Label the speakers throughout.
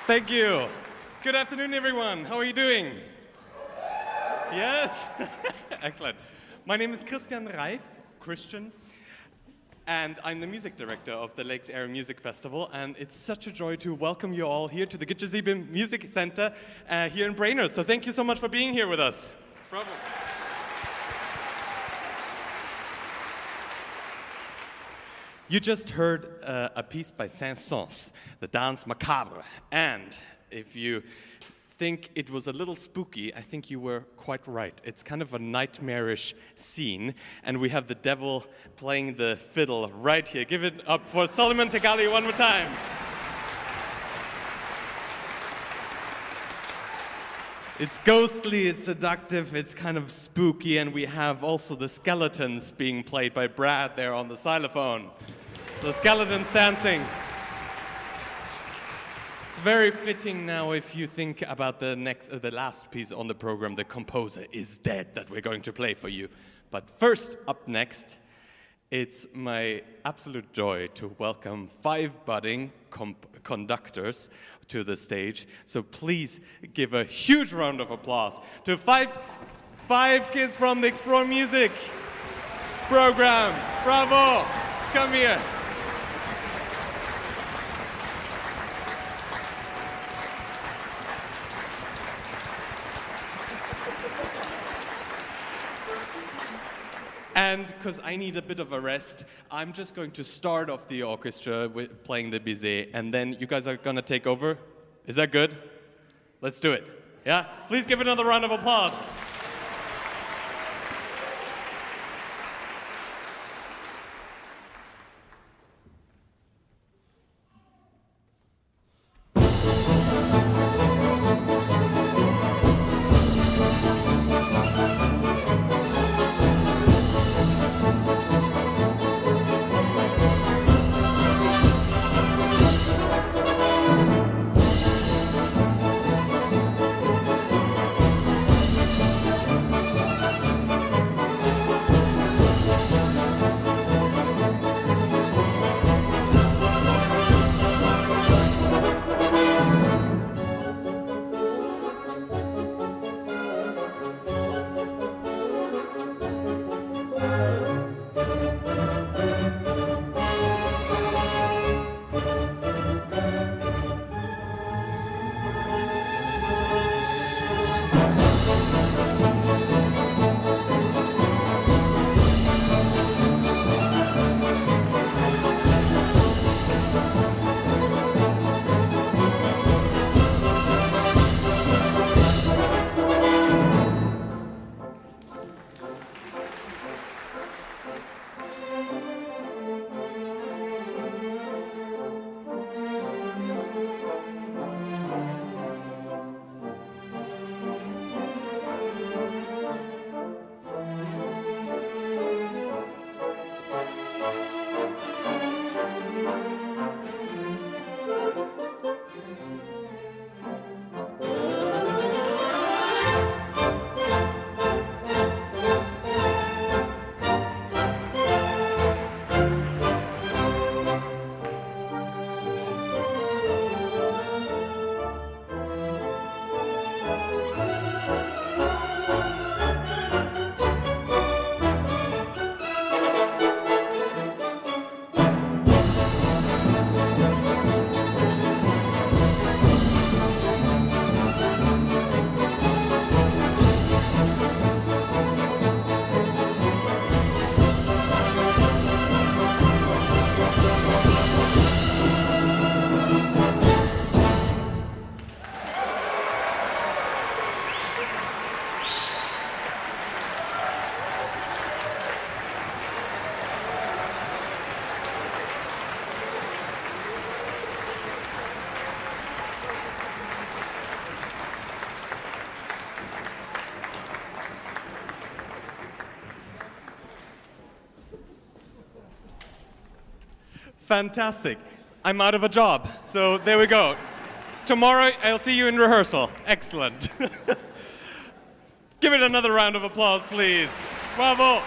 Speaker 1: Thank you. Good afternoon, everyone. How are you doing? Yes? Excellent. My name is Christian, and I'm the music director of the Lakes Area Music Festival, and it's such a joy to welcome you all here to the Gitchesibe Music Center here in Brainerd. So thank you so much for being here with us. Bravo. You just heard a piece by Saint-Saëns, the Danse Macabre, and if you think it was a little spooky, I think you were quite right. It's kind of a nightmarish scene, and we have the devil playing the fiddle right here. Give it up for Solomon Tegali one more time. It's ghostly, it's seductive, it's kind of spooky, and we have also the skeletons being played by Brad there on the xylophone. The skeletons dancing. It's very fitting now if you think about the last piece on the program, The Composer Is Dead, that we're going to play for you. But first, up next, it's my absolute joy to welcome 5 budding conductors to the stage. So please give a huge round of applause to five kids from the Explore Music program. Bravo! Come here. And because I need a bit of a rest, I'm just going to start off the orchestra with playing the bizet, and then you guys are going to take over. Is that good? Let's do it. Yeah? Please give another round of applause. Fantastic. I'm out of a job, so there we go. Tomorrow, I'll see you in rehearsal. Excellent. Give it another round of applause, please. Bravo.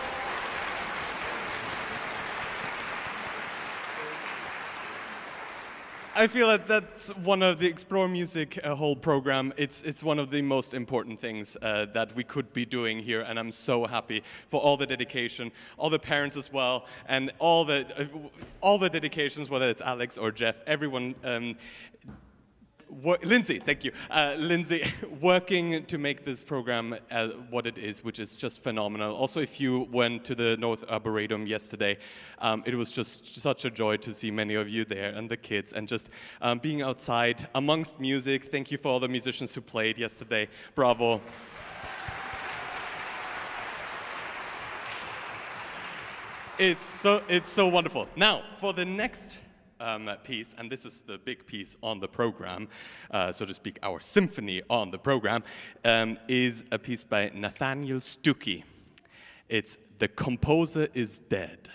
Speaker 1: I feel that that's one of the Explore Music whole program. It's one of the most important things that we could be doing here, and I'm so happy for all the dedication, all the parents as well, and all the dedications, whether it's Alex or Jeff, everyone. Lindsay, thank you. Lindsay, working to make this program what it is, which is just phenomenal. Also, if you went to the North Arboretum yesterday, it was just such a joy to see many of you there and the kids and just being outside amongst music. Thank you for all the musicians who played yesterday. Bravo. It's so wonderful. Now, for the next piece, and this is the big piece on the program, so to speak, our symphony on the program, is a piece by Nathaniel Stookey. It's The Composer is Dead.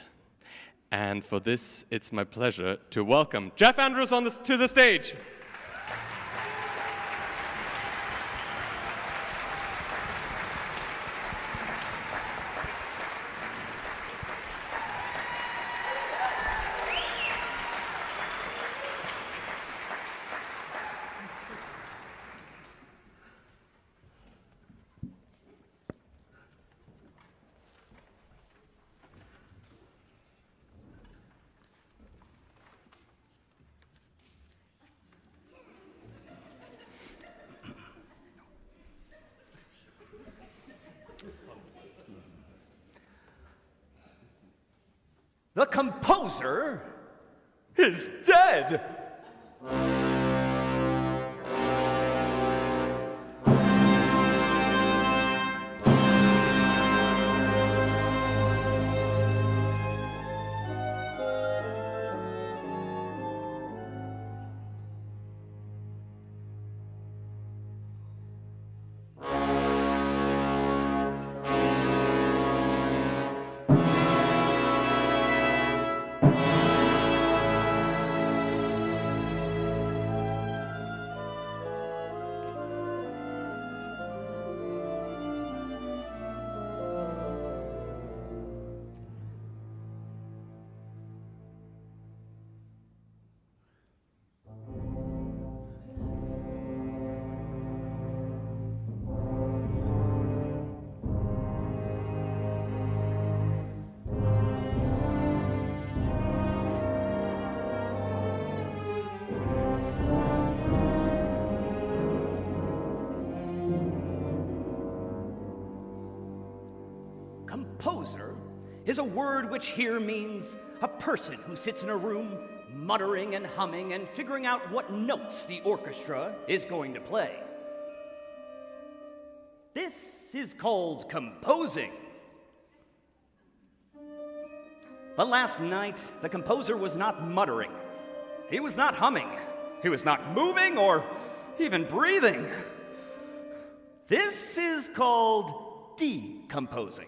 Speaker 1: And for this, it's my pleasure to welcome Jeff Andrews to the stage.
Speaker 2: The composer is dead. Composer is a word which here means a person who sits in a room muttering and humming and figuring out what notes the orchestra is going to play. This is called composing. But last night, the composer was not muttering. He was not humming. He was not moving or even breathing. This is called decomposing.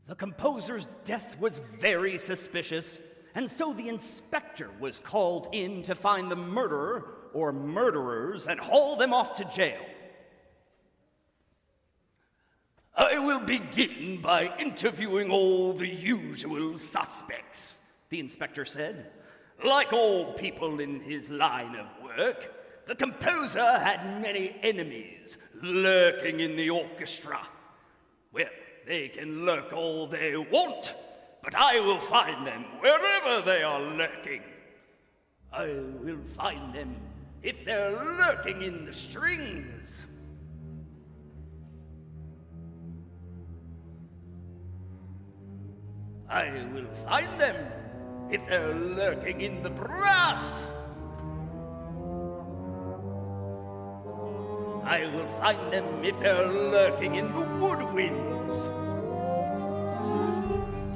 Speaker 2: The composer's death was very suspicious, and so the inspector was called in to find the murderer or murderers and haul them off to jail. I will begin by interviewing all the usual suspects, the inspector said. Like all people in his line of work, the composer had many enemies lurking in the orchestra. Well, they can lurk all they want, but I will find them wherever they are lurking. I will find them if they're lurking in the strings. I will find them if they're lurking in the brass. I will find them if they're lurking in the woodwinds.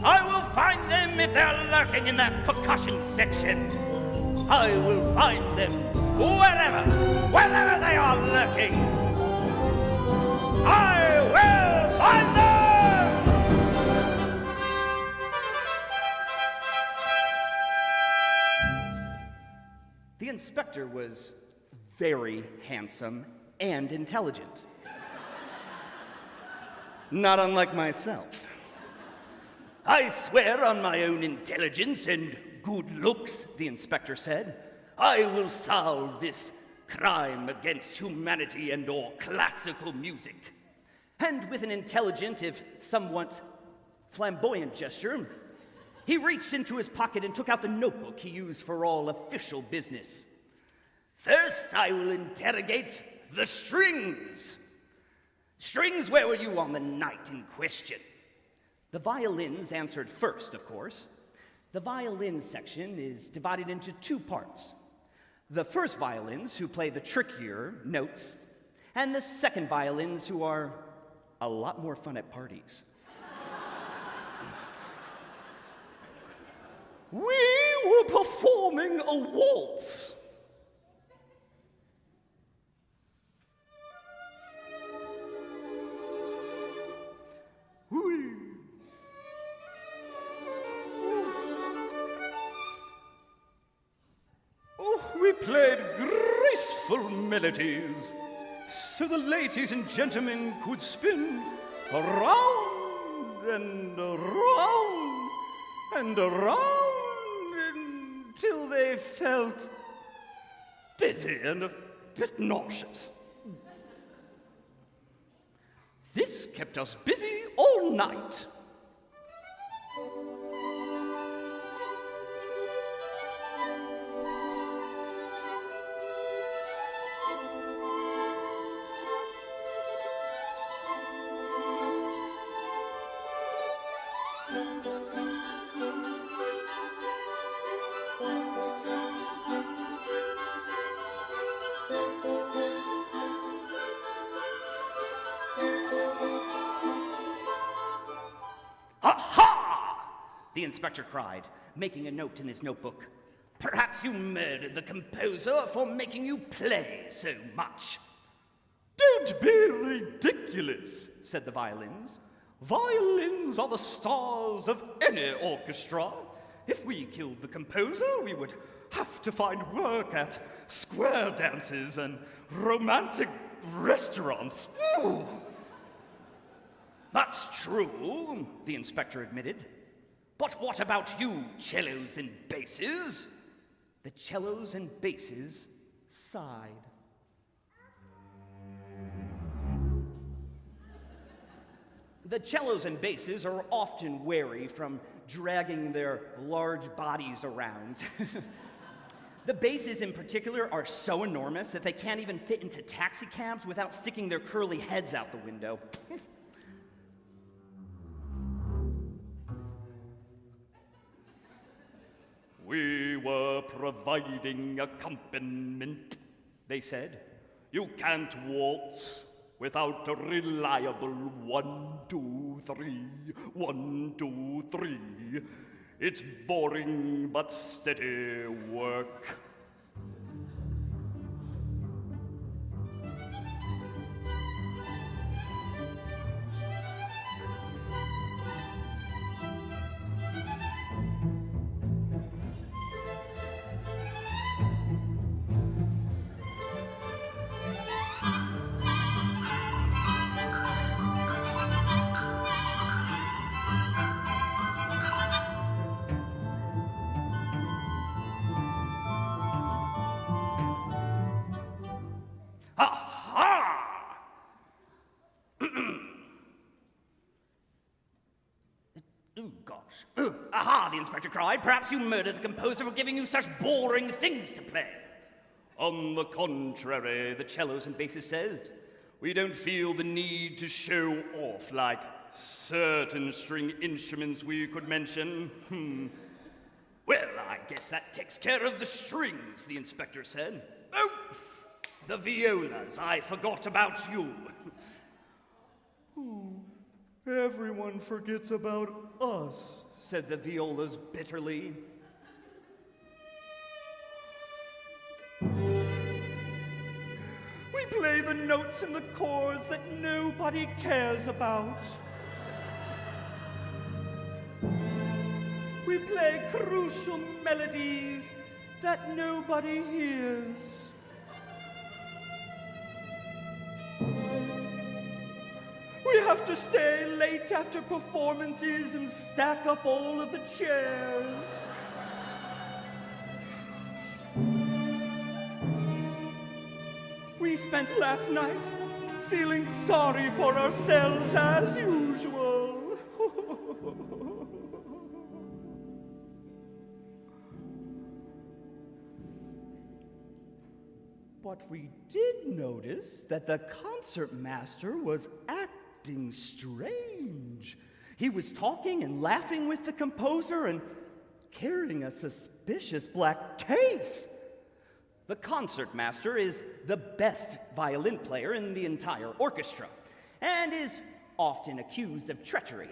Speaker 2: I will find them if they're lurking in that percussion section. I will find them wherever they are lurking. I will find them! The inspector was very handsome and intelligent. Not unlike myself. I swear on my own intelligence and good looks, the inspector said, I will solve this crime against humanity and or classical music. And with an intelligent, if somewhat flamboyant gesture, he reached into his pocket and took out the notebook he used for all official business. First, I will interrogate the strings. Strings, where were you on the night in question? The violins answered first, of course. The violin section is divided into two parts. The first violins, who play the trickier notes, and the second violins, who are a lot more fun at parties. We were performing a waltz. We played graceful melodies, so the ladies and gentlemen could spin around and around and around until they felt dizzy and a bit nauseous. This kept us busy all night. The inspector cried, making a note in his notebook. Perhaps you murdered the composer for making you play so much. Don't be ridiculous, said the violins. Violins are the stars of any orchestra. If we killed the composer, we would have to find work at square dances and romantic restaurants. Ooh. That's true, the inspector admitted. But what about you, cellos and basses? The cellos and basses sighed. The cellos and basses are often wary from dragging their large bodies around. The basses in particular are so enormous that they can't even fit into taxi cabs without sticking their curly heads out the window. We were providing accompaniment, they said. You can't waltz without a reliable 1, 2, 3, 1, 2, 3. It's boring but steady work. Aha, the inspector cried. Perhaps you murdered the composer for giving you such boring things to play. On the contrary, the cellos and basses said, we don't feel the need to show off like certain string instruments we could mention. Well, I guess that takes care of the strings, the inspector said. Oh, the violas. I forgot about you.
Speaker 3: Everyone forgets about us,
Speaker 2: said the violas bitterly.
Speaker 3: We play the notes and the chords that nobody cares about. We play crucial melodies that nobody hears. We have to stay late after performances and stack up all of the chairs. We spent last night feeling sorry for ourselves as usual. But we did notice that the concertmaster was acting strange. He was talking and laughing with the composer and carrying a suspicious black case. The concertmaster is the best violin player in the entire orchestra and is often accused of treachery.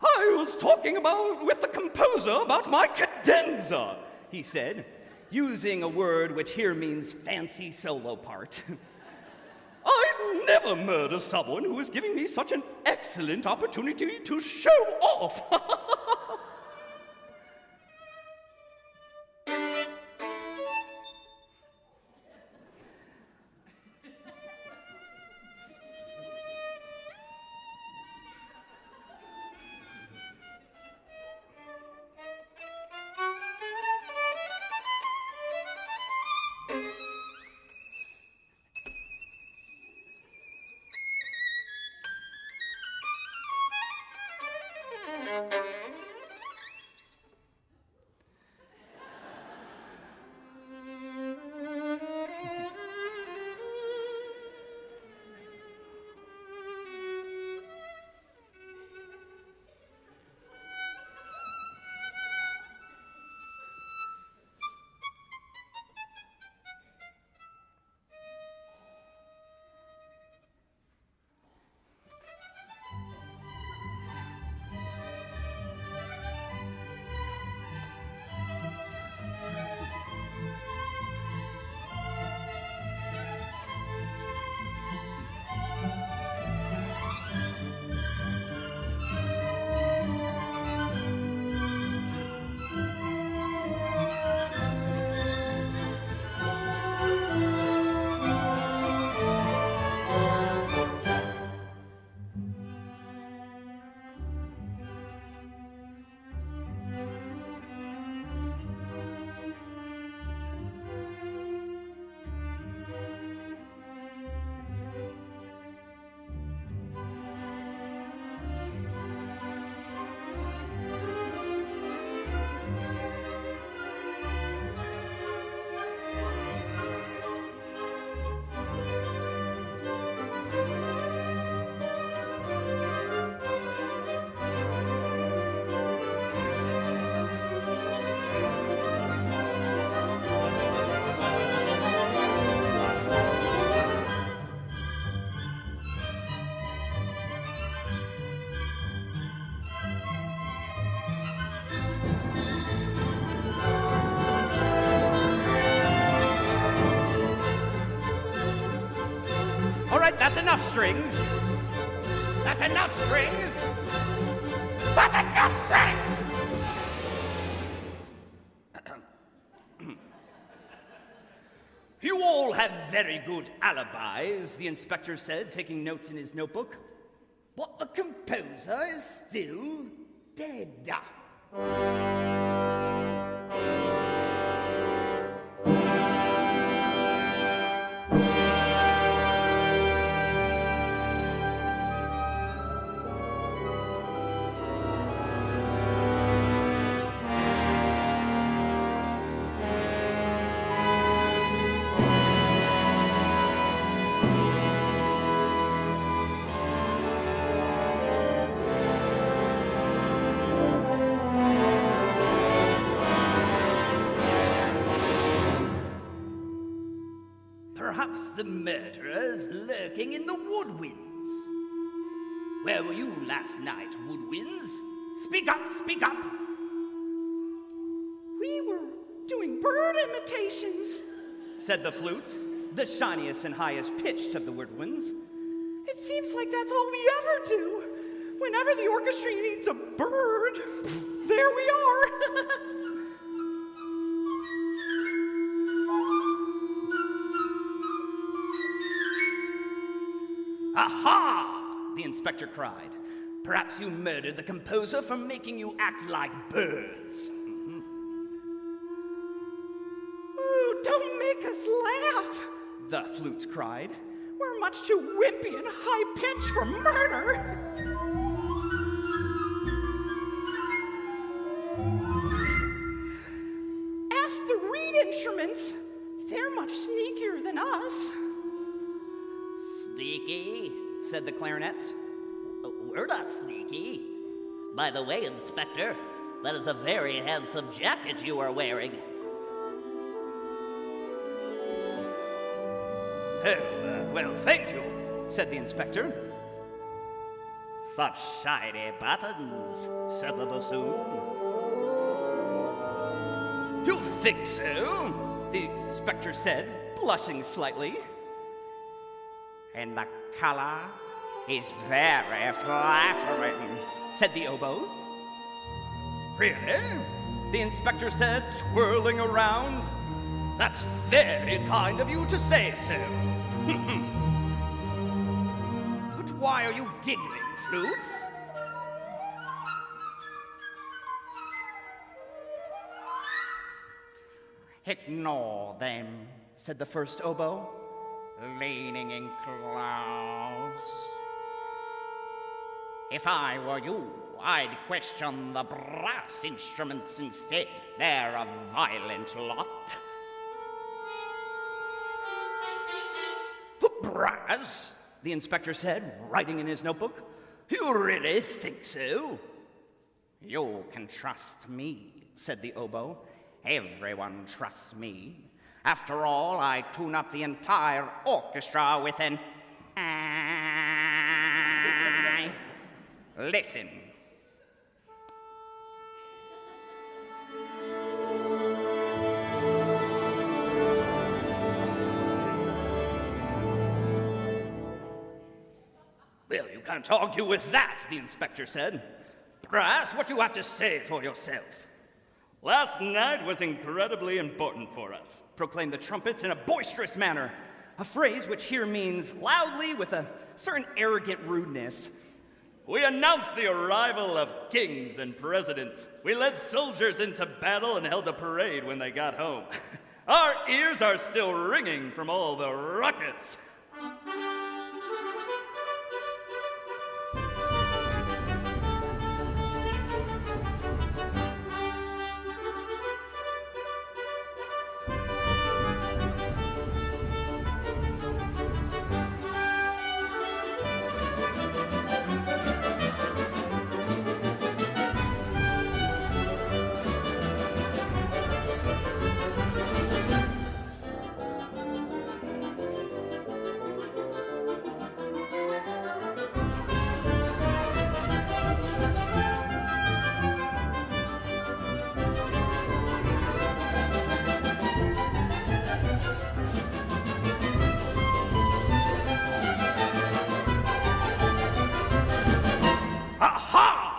Speaker 2: I was talking with the composer about my cadenza, he said, using a word which here means fancy solo part. I'd never murder someone who is giving me such an excellent opportunity to show off. That's enough strings. That's enough strings. That's enough strings! You all have very good alibis, the inspector said, taking notes in his notebook. But the composer is still dead. the murderers lurking in the woodwinds. Where were you last night, woodwinds? Speak up, speak up!
Speaker 3: We were doing bird imitations, said the flutes, the shiniest and highest pitched of the woodwinds. It seems like that's all we ever do. Whenever the orchestra needs a bird, there we are.
Speaker 2: Aha! The inspector cried. Perhaps you murdered the composer for making you act like birds.
Speaker 3: Ooh, don't make us laugh, the flutes cried. We're much too wimpy and high-pitched for murder. Ask the reed instruments. They're much sneakier than us.
Speaker 2: Sneaky, said the clarinets. We're not sneaky. By the way, Inspector, that is a very handsome jacket you are wearing. Oh, well, thank you, said the inspector. Such shiny buttons, said the bassoon. You think so? The inspector said, blushing slightly. And the color is very flattering, said the oboes. Really? The inspector said, twirling around. That's very kind of you to say so. But why are you giggling, flutes? Ignore them, said the first oboe, leaning in close. If I were you, I'd question the brass instruments instead. They're a violent lot. The brass? The inspector said, writing in his notebook. You really think so? You can trust me, said the oboe. Everyone trusts me. After all, I tune up the entire orchestra with an I. Listen. Well, you can't argue with that, the inspector said. Brass, what do you have to say for yourself? Last night was incredibly important for us, proclaimed the trumpets in a boisterous manner, a phrase which here means loudly with a certain arrogant rudeness. We announced the arrival of kings and presidents. We led soldiers into battle and held a parade when they got home. Our ears are still ringing from all the ruckus.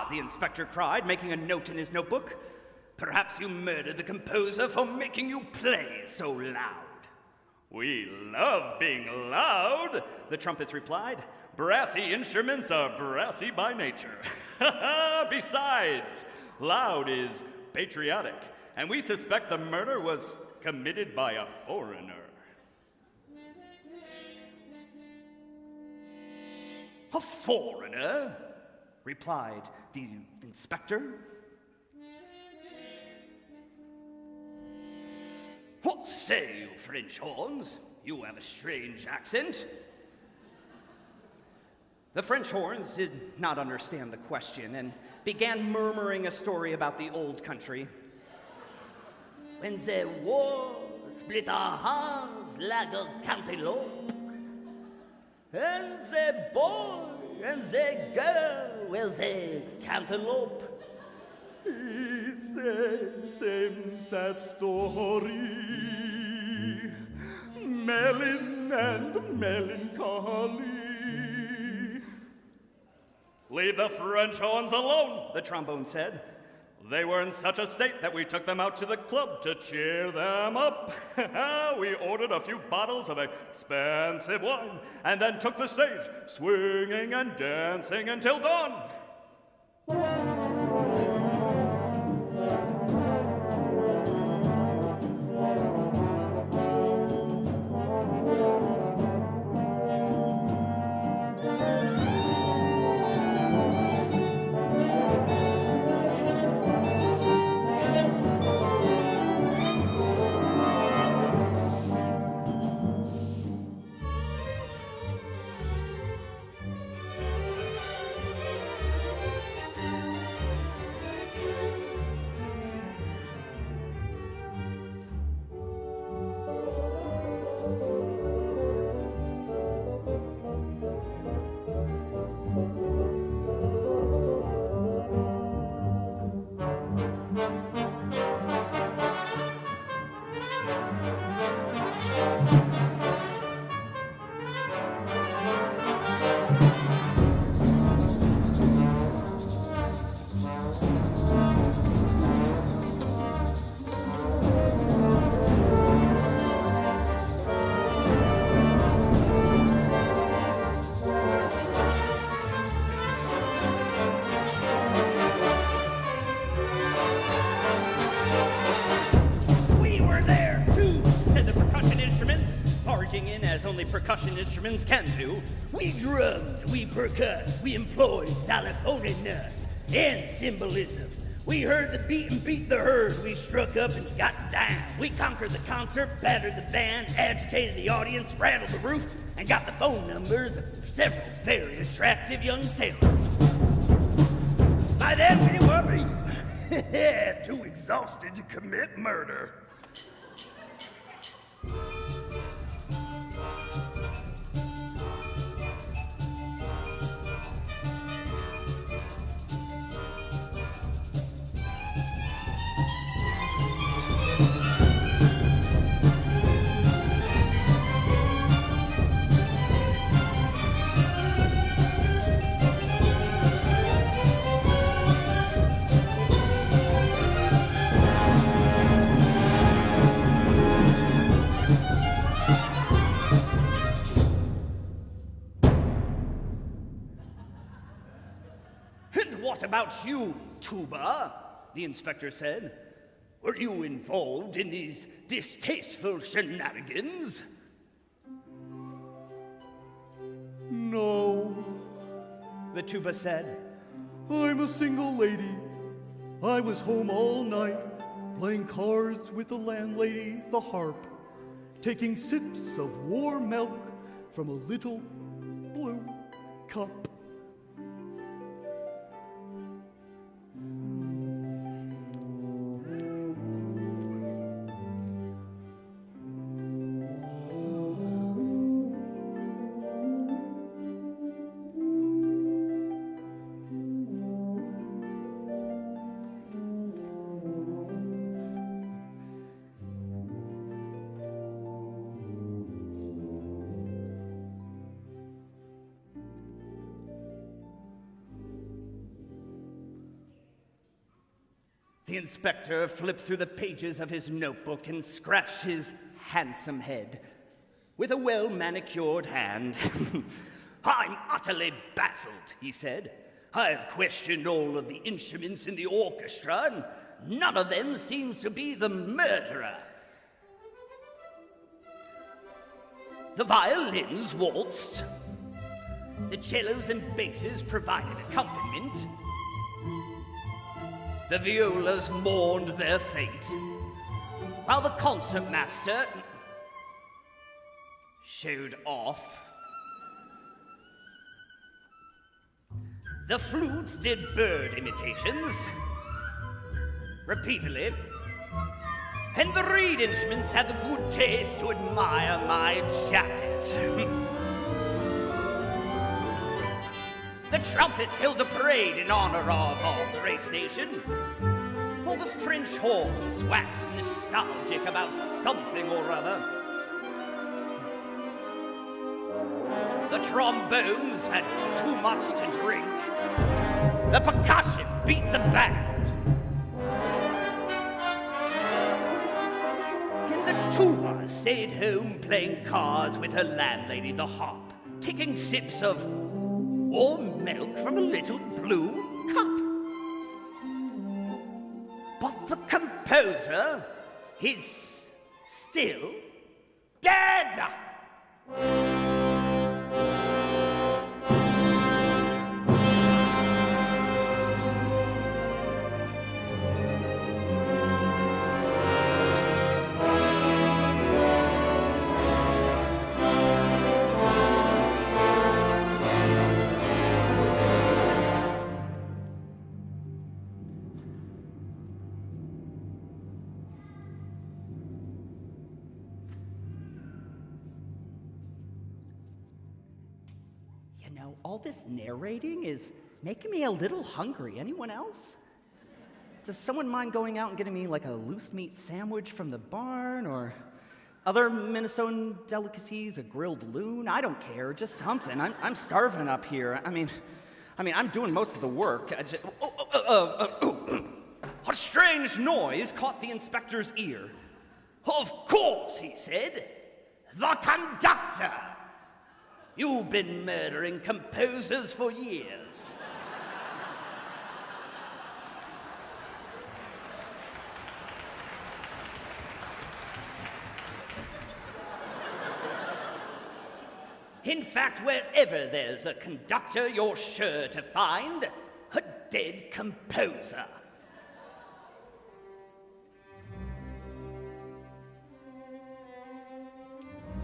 Speaker 2: The inspector cried, making a note in his notebook. Perhaps you murdered the composer for making you play so loud. We love being loud, the trumpets replied. Brassy instruments are brassy by nature. Besides, loud is patriotic, and we suspect the murder was committed by a foreigner. A foreigner? Replied the inspector. What say you, French horns? You have a strange accent. The French horns did not understand the question and began murmuring a story about the old country. When the war split our hearts like a cantaloupe, and the boy and the girl with the cantaloupe.
Speaker 3: It's the same sad story. Melon and melancholy.
Speaker 2: Leave the French horns alone, the trombone said. They were in such a state that we took them out to the club to cheer them up. We ordered a few bottles of expensive wine and then took the stage, swinging and dancing until dawn. Percussion instruments can do.
Speaker 4: We drummed, we percussed, we employed xylophoniness and symbolism. We heard the beat and beat the herd. We struck up and got down. We conquered the concert, battered the band, agitated the audience, rattled the roof, and got the phone numbers of several very attractive young sailors. By then, we were too exhausted to commit murder.
Speaker 2: What about you, tuba? The inspector said. Were you involved in these distasteful shenanigans?
Speaker 3: No,
Speaker 2: the tuba said.
Speaker 3: I'm a single lady. I was home all night, playing cards with the landlady, the harp, taking sips of warm milk from a little blue cup.
Speaker 2: The inspector flipped through the pages of his notebook and scratched his handsome head with a well-manicured hand. I'm utterly baffled, he said. I have questioned all of the instruments in the orchestra, and none of them seems to be the murderer. The violins waltzed. The cellos and basses provided accompaniment. The violas mourned their fate, while the concertmaster showed off. The flutes did bird imitations repeatedly, and the reed instruments had the good taste to admire my jacket. The trumpets held a parade in honor of all the great nation. All the French horns waxed nostalgic about something or other. The trombones had too much to drink. The percussion beat the band. And the tuba stayed home playing cards with her landlady, the harp, taking sips of warm milk from a little blue cup. But the composer is still dead.
Speaker 3: All this narrating is making me a little hungry. Anyone else? Does someone mind going out and getting me like a loose meat sandwich from the barn, or other Minnesotan delicacies, a grilled loon? I don't care, just something. I'm starving up here. I mean, I'm doing most of the work.
Speaker 2: A strange noise caught the inspector's ear. Of course, he said. The conductor. You've been murdering composers for years. In fact, wherever there's a conductor, you're sure to find a dead composer.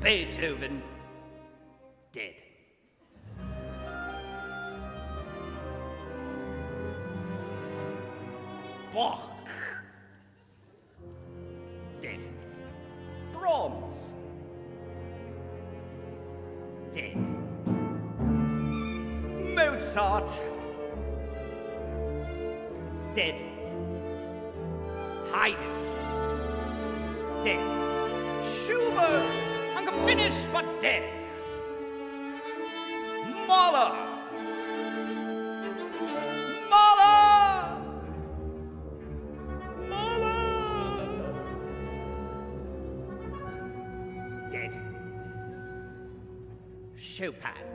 Speaker 2: Beethoven, dead. Bach, dead. Brahms, dead. Mozart, dead. Haydn, dead. Schubert, unfinished but dead. Mahler, dead. Chopin,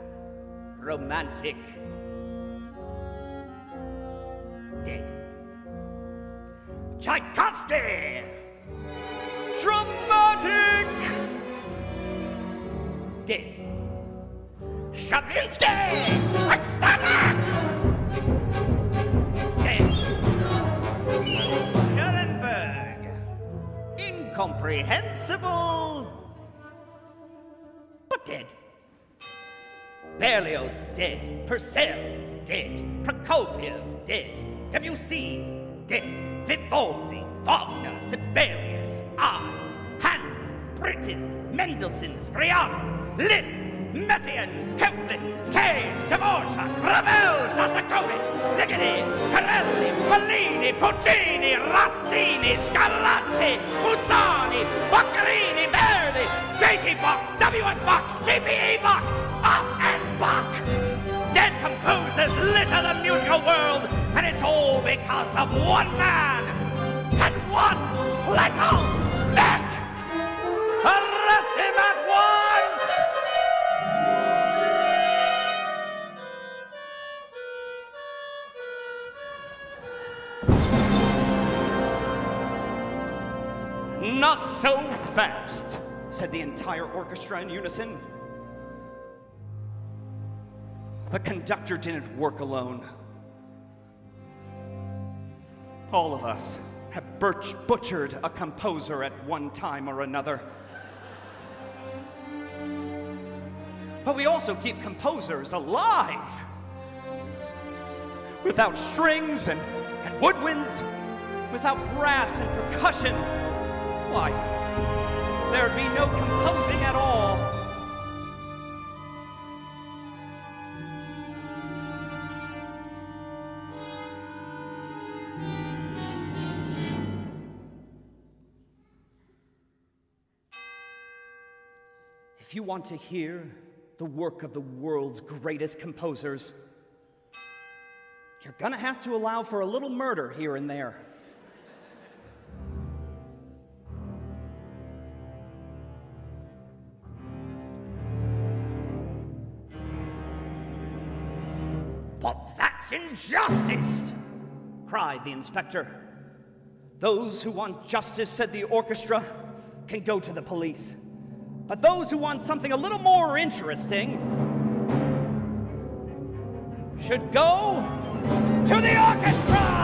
Speaker 2: romantic, dead. Tchaikovsky, dramatic, dead. Stravinsky, ecstatic, dead. Schoenberg, incomprehensible, but dead. Berlioz, dead. Purcell, dead. Prokofiev, dead. Debussy, dead. Vivaldi, Wagner, Sibelius, Ives, Handel, Britten, Mendelssohn, Scriabin, Liszt, Messiaen, Copland, Cage, Dvorak, Ravel, Shostakovich, Ligeti, Corelli, Bellini, Puccini, Rossini, Scarlatti, Busoni, Boccherini, Verdi, J.C. Bach, W.F. Bach, C.P.E. Bach, Offenbach. Dead composers litter the musical world, and it's all because of one man and one little stick. Arrest him at once!
Speaker 3: Not so fast, said the entire orchestra in unison. The conductor didn't work alone. All of us have butchered a composer at one time or another. But we also keep composers alive. Without strings and woodwinds, without brass and percussion, why, there'd be no composing at all. If you want to hear the work of the world's greatest composers, you're gonna have to allow for a little murder here and there.
Speaker 4: But that's injustice!
Speaker 3: Cried the inspector. Those who want justice, said the orchestra, can go to the police. But those who want something a little more interesting should go to the orchestra!